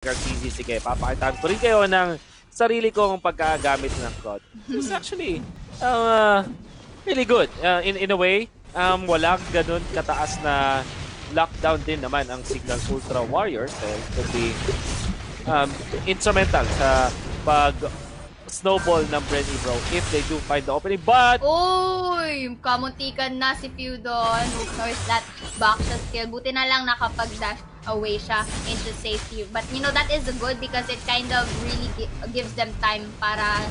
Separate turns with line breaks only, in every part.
Garcizi, sige, papakitaan ko rin kayo ng sarili kong pagkagamit ng COD. It's actually really good. In a way, walang ganun kataas na lockdown din naman ang Signal Ultra Warriors. It could be instrumental sa pag snowball ng BREN EPRO if they do find the opening. But
Uy! Kamuntikan na si Feudon. Who knows that backshot skill. Buti na lang nakapag-dash away siya into safety. But you know, that is good because it kind of really gives them time para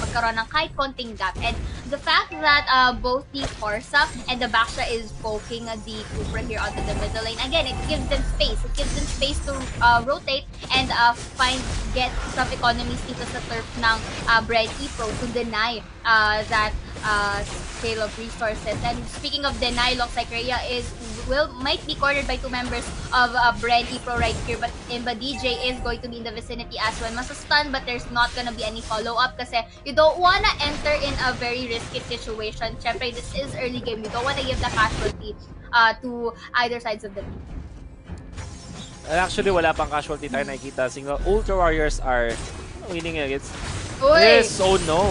magkaroon ng kahit konting gap. And the fact that both the Forza and the Baksha is poking the Cooper here onto the middle lane, again, it gives them space. It gives them space to rotate and get some economies dito sa turf ng BREN EPRO to deny that sale of resources. And speaking of deny, looks like Rhea might be cornered by two members of BREN EPRO right here, but Imba DJ is going to be in the vicinity as well. Masa-stun, but there's not gonna be any follow-up kasi you don't wanna enter in a very risky situation. Syempre, this is early game. You don't wanna give the casualty to either sides of the team.
actually, wala pang casualty tayo nakikita. Signal Ultra Warriors are winning against
Uy!
oh no.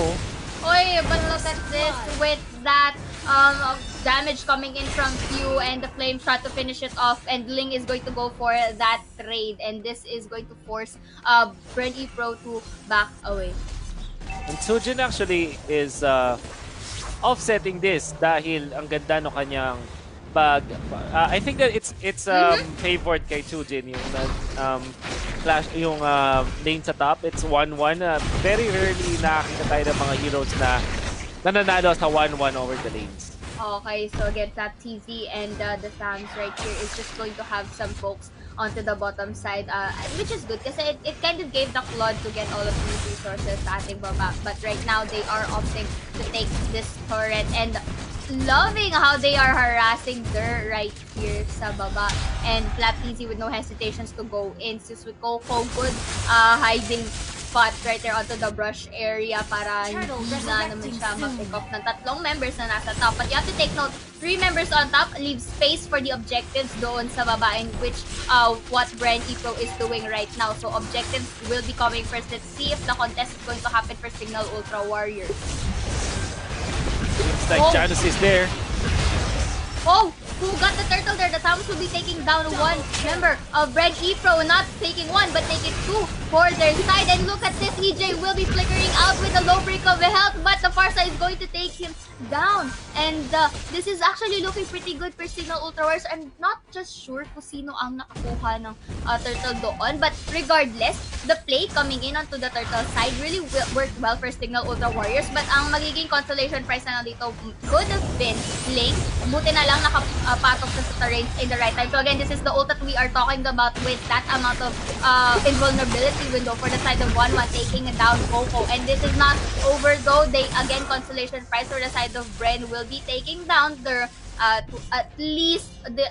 Oy, but look at this with that damage coming in from Few and the Flame shot to finish it off, and Ling is going to go for that trade, and this is going to force BREN EPRO to back away.
And Sujin actually is offsetting this dahil ang ganda no kanyang bag. I think that it's favored kay Sujin yung flash yung lane sa top. It's 1-1. Very early nakakita tayo ng mga heroes na nananalo sa 1-1 over the lanes.
Okay, so again, that TZ and the Sams right here is just going to have some folks onto the bottom side, which is good kasi it kind of gave the Claude to get all of these resources sa ating baba. But right now, they are opting to take this turret and loving how they are harassing Dur right here sa baba. And Flap TZ with no hesitations to go in. Sis with Coco, good hiding spot right there onto the brush area para hindi na naman siya mag-pick off ng tatlong members na nasa top. But you have to take note, 3 members on top leave space for the objectives doon sa baba, in which what BREN EPRO is doing right now. So objectives will be coming first. Let's see if the contest is going to happen for Signal Ultra Warriors.
Seems like Janus is there.
Oh, who got the turtle there? The Thames will be taking down one member of BREN EPRO, not taking one, but taking two for their side. And look at this, EJ will be flickering out with a low break of health, but the Farsa is going to take him down. And this is actually looking pretty good for Signal Ultra Warriors. I'm not just sure kung sino ang nakakuha ng turtle doon, but regardless, the play coming in onto the turtle side really worked well for Signal Ultra Warriors. But ang magiging consolation prize na dito could have been Link. Buti na lang nakapatok sa terrain in the right time. So again, this is the ult that we are talking about with that amount of invulnerability window for the side of 1-1 taking down Coco. And this is not over though. They again, consolation prize for the side of BREN will be taking down their to at least the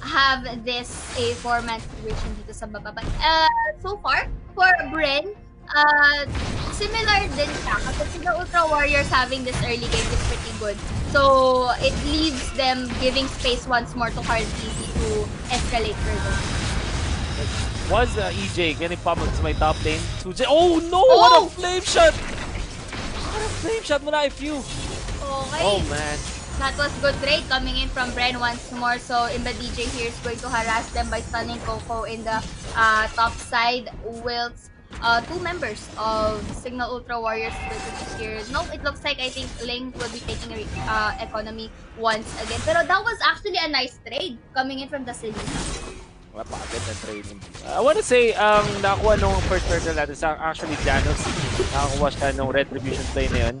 have this a 4-man situation dito sa baba. But so far for BREN, similar din siya kasi the Ultra Warriors having this early game is pretty good. So it leaves them giving space once more to Hard Easy to escalate further.
Was EJ getting pummeled to my top lane? Oh no! Oh! What a flame shot! What a flame shot mula kay Few!
Okay.
Oh man.
That was good trade coming in from BREN once more. So Imba DJ here is going to harass them by stunning Coco in the top side. Whilst 2 members of Signal Ultra Warriors will be here. No, it looks like I think Ling will be taking economy once again. Pero that was actually a nice trade coming in from the Selena.
Mapagod na training. I wanna say, ang nakuha nung first turtle natin sa actually Janus, nakakuha siya nung retribution play na yun,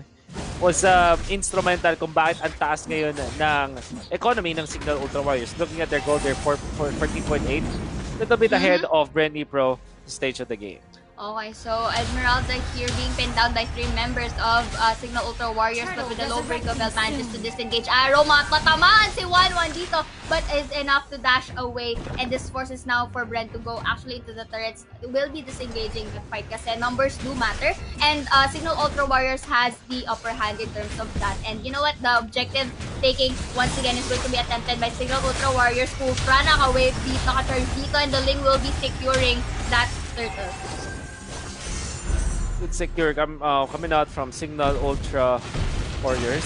was instrumental kung bakit ang taas ngayon ng economy ng Signal Ultra Warriors. Looking at their goal, they're 14.8, little bit ahead of BREN EPRO stage of the game.
Okay, so Esmeralda here being pinned down by 3 members of Signal Ultra Warriors, but with the low break of manages to disengage Arrow. Matamaan si 1-1 dito, but is enough to dash away. And this forces now for BREN to go actually into the turrets. Will be disengaging the fight kasi numbers do matter. And Signal Ultra Warriors has the upper hand in terms of that. And you know what? The objective taking once again is going to be attempted by Signal Ultra Warriors who run away dito dito, and the Ling will be securing that turtle.
Good secure coming out from Signal Ultra Warriors.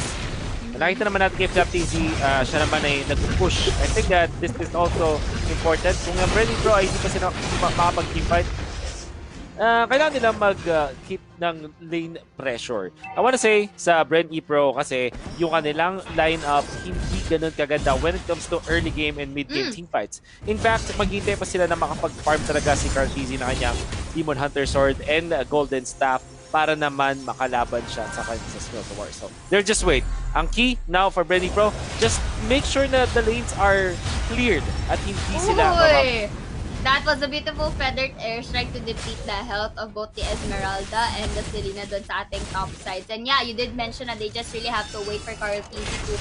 Nakita naman natin kay FlapTZ, siya naman ay nag-push. I think that this is also important. Kung ang BREN EPRO ay hindi pa sila makapag-teamfight, kailangan nila mag-keep ng lane pressure. I wanna say sa BREN EPRO kasi yung kanilang lineup hindi ganun kaganda when it comes to early game and mid game teamfights. In fact, maghintay pa sila na makapag-farm talaga si CarlTZ na kanyang Demon Hunter Sword and Golden Staff para naman makalaban siya sa kanyang Signal War. So, they're just wait. Ang key now for BREN EPRO, just make sure na the lanes are cleared at hindi sila
That was a beautiful feathered airstrike to deplete the health of both the Esmeralda and the Selena dun sa ating top sides. And yeah, you did mention that they just really have to wait for CarlTZ to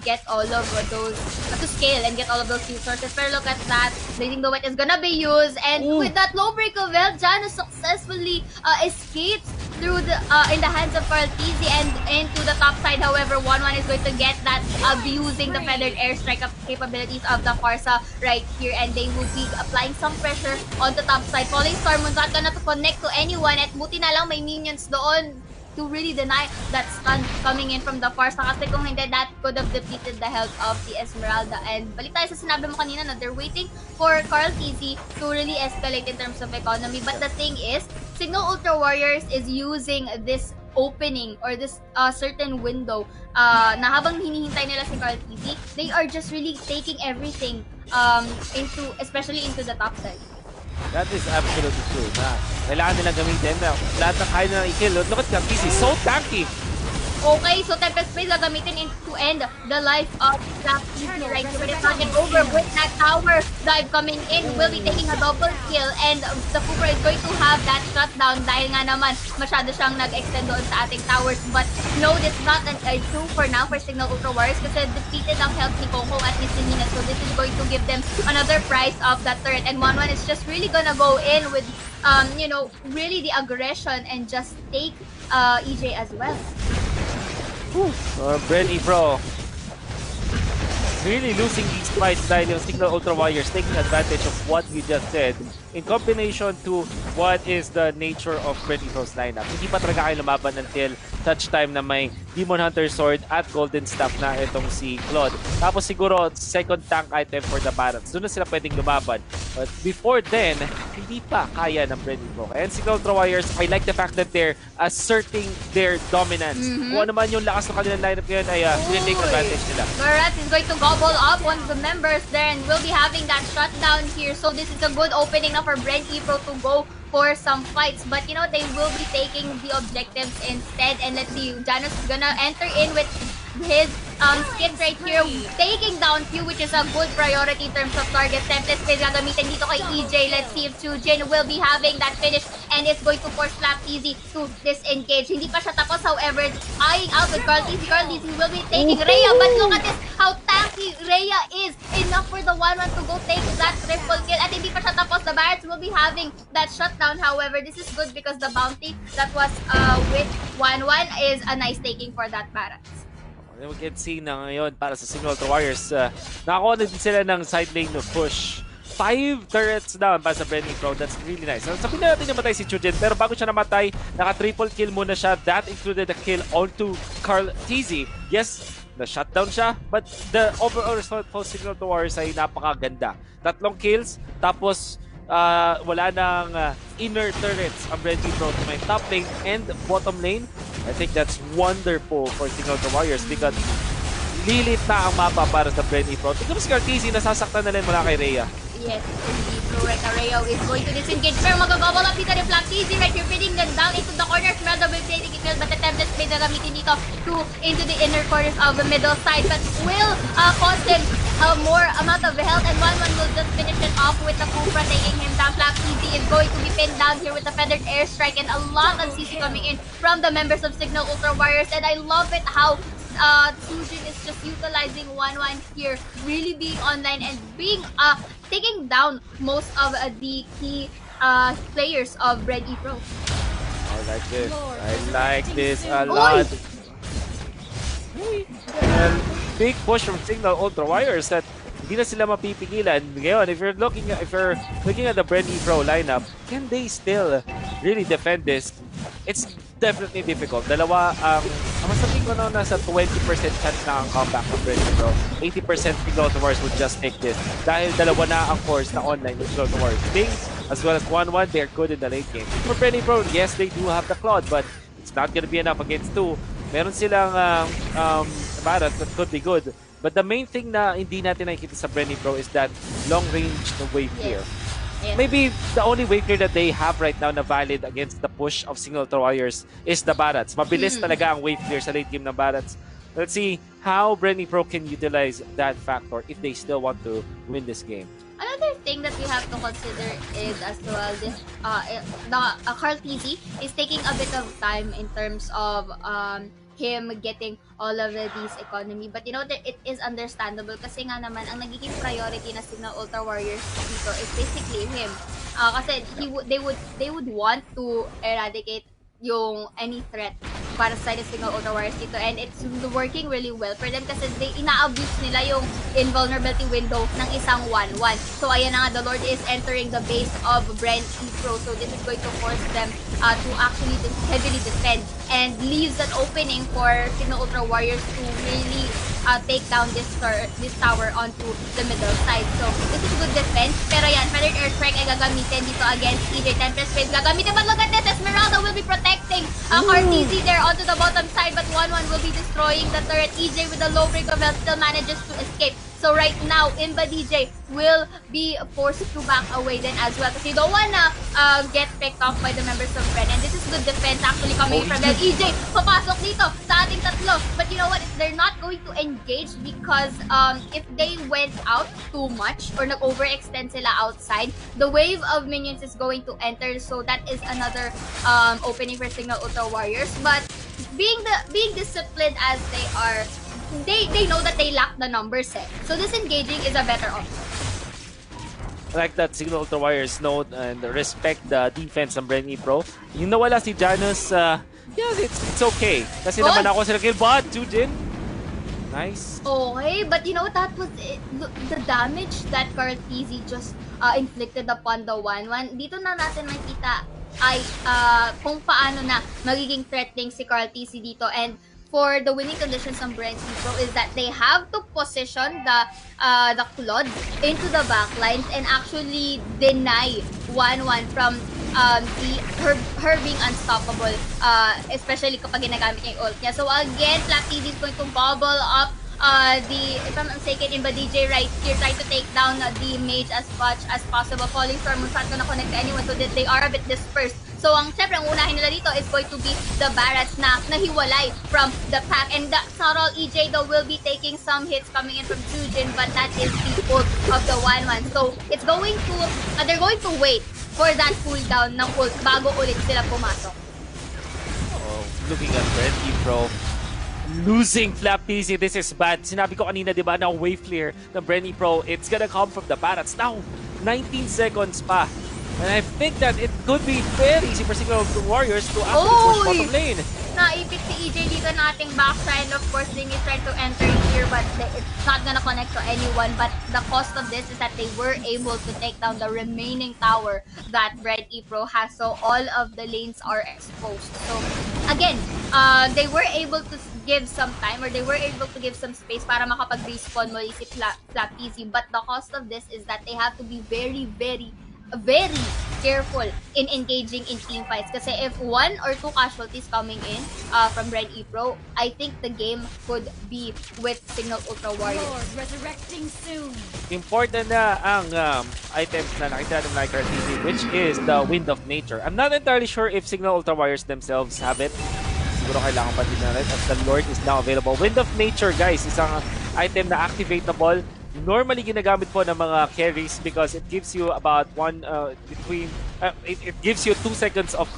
get all of those, to scale and get all of those resources. Pero look at that, Blazing Duet is gonna be used, and with that low break of Vel, Janus successfully escapes through the in the hands of CarlTZ and into the top side. However, 1-1 is going to get that abusing the feathered airstrike capabilities of the Farsa right here, and they will be applying some pressure on the top side. Falling Storm not gonna to connect to anyone, at buti na lang may minions doon to really deny that stun coming in from the Farsa, kasi kung hindi, that could have depleted the health of the Esmeralda. And balik tayo sa sinabi mo kanina na they're waiting for CarlTZ to really escalate in terms of economy. But the thing is, Signal Ultra Warriors is using this opening or this certain window na habang hinihintay nila si CarlTZ, they are just really taking everything especially into the top side.
That is absolutely true. Kailangan nilang gamitin na lahat ng kaya nilang i-kill. Look at CarlTZ, so tanky!
Okay, so Tempest Blade gagamitin to end the life of FlapTZ right here. But it's not yet over with that tower dive coming in. Will be taking a double kill, and the Cooper is going to have that shutdown dahil nga naman masyado siyang nag-extend doon sa ating towers. But no, this is not true for now for Signal Ultra Warriors kasi depleted ang health ni Coco at ni Selena. So this is going to give them another price of that turret. And 1-1 is just really gonna go in with, you know, really the aggression and just take EJ as well.
BREN EPRO really losing these fights dahil yung Signal Ultra Warriors taking advantage of what you just said in combination to what is the nature of BREN EPRO's lineup. Hindi pa talaga kayo lumaban until such time na may Demon Hunter Sword at Golden Staff na itong si Claude. Tapos siguro second tank item for the Barracks. Doon na sila pwedeng lumaban. But before then, hindi pa kaya ng BREN EPRO. And Signal Ultra Warriors, I like the fact that they're asserting their dominance. Kung ano man yung lakas ng kanilang lineup ngayon ay take advantage nila.
Barrett is going to gobble up one of the members there and will be having that shutdown here. So this is a good opening now for BREN EPRO to go for some fights. But you know, they will be taking the objectives instead. And let's see, Janus is gonna enter in with his skins right here, taking down Q, which is a good priority in terms of target. Tempest Blade gagamitin dito kay EJ. Let's see if Chujin will be having that finish and is going to force FlapTZ to disengage. Hindi pa siya tapos, however, eyeing out with CarlTZ. CarlTZ will be taking Rhea, but look at this, how tanky Rhea is. Enough for the 1-1 to go take that triple kill. At hindi pa siya tapos, the Barrets will be having that shutdown. However, this is good because the bounty that was with 1-1 is a nice taking for that Barrets.
We can see na ngayon para sa Signal Ultra Warriors, nakakuha na din sila ng side lane no push. 5 turrets down para sa BREN EPRO. That's really nice. Sabihin na natin namatay si Chujin, pero bago siya namatay, naka-triple kill muna siya. That included the kill onto CarlTZ. Yes, na-shutdown siya, but the overall result for Signal Ultra Warriors ay napakaganda. 3 kills, tapos wala nang inner turrets ang BREN EPRO to my top lane and bottom lane. I think that's wonderful for Signal Ultra Warriors because lilit na ang mapa para sa BREN EPRO. Tignan mo si CarlTZ, nasasaktan na rin mula kay Rhea.
Yes, indeed. Correct. Rhea is going to disengage. Pero magagawal up dito ni FlapTZ right here, feeding them down into the corner. Esmeralda will be taking it, but the Tempest Blade na gamitin dito into the inner corners of the middle side. But will cost them more amount of health, and 1-1 will just finish it off with the Cupra taking him down. FlapTZ is going to be pinned down here with the feathered airstrike, and a lot of CC coming in from the members of Signal Ultra Warriors. And I love it how Sujin is just utilizing 1-1 here, really being online and being taking down most of the key players of BREN EPRO.
I like this. I like this a lot. Well, big push from Signal Ultra Warriors that hindi na sila mapipigilan. Ngayon, if you're looking at the BREN EPRO lineup, can they still really defend this? It's definitely difficult. Dalawa ang masabi ko na nasa 20% chance na ang comeback ng BREN EPRO. 80% Signal Ultra Warriors would just take this. Dahil dalawa na ang force na online ng Signal Ultra Warriors. Things as well as 1-1, they're good in the late game. For BREN EPRO, yes, they do have the Claude, but it's not gonna be enough against 2. Meron silang Barat that could be good. But the main thing na hindi natin nakikita sa BREN EPRO is that long range na wave clear.
Yes.
Maybe the only wave clear that they have right now na valid against the push of Signal Ultra Warriors is the Barats. Mabilis talaga ang wave clear sa late game ng Barats. Let's see how BREN EPRO can utilize that factor if they still want to win this game.
Another thing that we have to consider is as well this Carl TZ is taking a bit of time in terms of him getting all of these economy, but you know that it is understandable kasi nga naman ang nagiging priority na Signal Ultra Warriors dito is basically him. Kasi they would want to eradicate yung any threat para sa Signal Ultra Warriors dito, and it's working really well for them kasi ina-abuse nila yung invulnerability window ng isang 1-1. So ayan na nga, the Lord is entering the base of BREN EPRO, so this is going to force them to actually heavily defend and leaves an opening for Signal Ultra Warriors to really take down this tower onto the middle side. So this is good defense, pero yan, feathered airstrike ay gagamitin dito against EJ Tempest Wave. Gagamitin, but look at this, Esmeralda will be protecting RTZ there onto the bottom side, but 1-1 will be destroying the turret. EJ with a low break of health still manages to escape. So right now, Imba DJ will be forced to back away then as well because you don't wanna get picked off by the members of BREN. And this is good defense actually coming from them. EJ, papasok dito sa ating tatlo. But you know what? They're not going to engage because if they went out too much or nag-overextend sila outside, the wave of minions is going to enter. So that is another opening for Signal Ultra Warriors. But being disciplined as they are, they know that they lack the numbers so disengaging is a better option.
I like that Signal Ultra Warriors know and respect the defense ng BREN EPRO. Yung nawala si Janus, yeah, it's okay. Kasi naman ako sila kill bot, Jujin. Nice.
Okay, but you know, that was the damage that Carl TZ just inflicted upon the 1-1. Dito na natin makita ay kung paano na magiging threatening si Carl TZ dito. And for the winning conditions ng BREN EPRO is that they have to position the Claude into the backlines and actually deny 1-1 from her being unstoppable, especially kapag ginagamit niya yung ult niya. So again, Flat TZ is going to bubble up if I'm mistaken, Imba DJ right here, trying to take down the mage as much as possible. Falling Storm, not gonna connect to anyone, so that they are a bit dispersed. So syempre, ang unahin nila dito is going to be the Barats na nahiwalay from the pack. And the Sarol EJ though will be taking some hits coming in from Jujin, but that is the ult of the 1-1. So it's going to, they're going to wait for that cooldown ng ult bago ulit sila pumasok.
Oh, looking at BREN EPRO, losing Flap TZ, this is bad. Sinabi ko kanina, di ba, na wave clear ng BREN EPRO, it's gonna come from the Barats. Now, 19 seconds pa. And I think that it could be very easy for Signal Warriors to actually push bottom lane.
Naipit si EJ dito na ating backside. Of course, Ding is trying to enter here, but it's not gonna connect to anyone. But the cost of this is that they were able to take down the remaining tower that BREN EPRO has. So all of the lanes are exposed. So again, they were able to give some time, or they were able to give some space para makapag-respawn muli si Flap TZ. But the cost of this is that they have to be very careful in engaging in team fights. Kasi if 1 or 2 casualties coming in from BREN EPRO, I think the game could be with Signal Ultra Warriors.
Resurrecting soon.
Important na ang items na nakita natin like RTZ, which is the Wind of Nature. I'm not entirely sure if Signal Ultra Warriors themselves have it. Siguro kailangan pa din na rin as the Lord is now available. Wind of Nature, guys, isang item na activatable normally ginagamit po ng mga carries because it gives you about it gives you 2 seconds of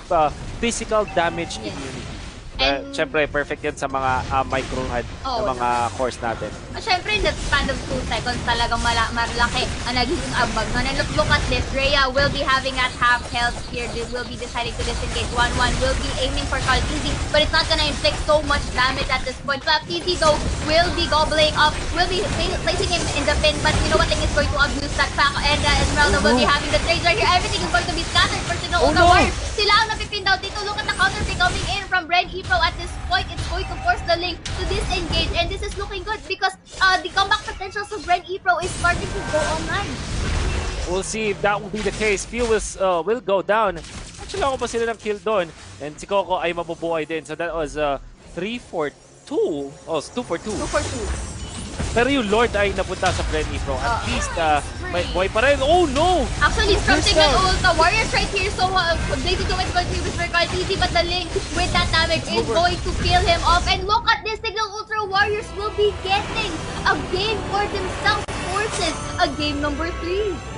physical damage immunity.
And
Siyempre, perfect yan sa mga micro-HUD na mga cores natin.
Siyempre, in that span of 2 seconds, talagang malaki ang nagiging ambag. And look at this. Rhea will be having at half health here. They will be deciding to disengage. 1-1 will be aiming for Kaltizi, but it's not gonna inflict so much damage at this point. Kaltizi, though, will be gobbling up, will be placing him in the pin, but you know what, thing is going to abuse that pack, and Esmeralda will be having the trades right here. Everything is going to be scattered for Signal Ultra Warriors. Sila ang napipin daw dito. Look at the counter pick coming in from BREN EPRO. At this point, it's going to force the link to disengage, and this is looking good because the comeback potential of BREN EPRO is starting to go online.
We'll see if that will be the case. Few will go down. Actually, ako pa sila ng kill doon. And si Coco ay mabubuhay din. So that was 3 for 2. Oh, 2 for 2.
2 for 2.
Pero yung Lord ay napunta sa BREN EPRO. At least, may buhay pa rin. Oh, no!
Actually, from Signal Ultra Warriors right here. So, Blazing Doom is going to be with Kaltizi, but the link with that damage is going to kill him off. And look at this. Signal Ultra Warriors will be getting a game for themselves. Forces a game number 3.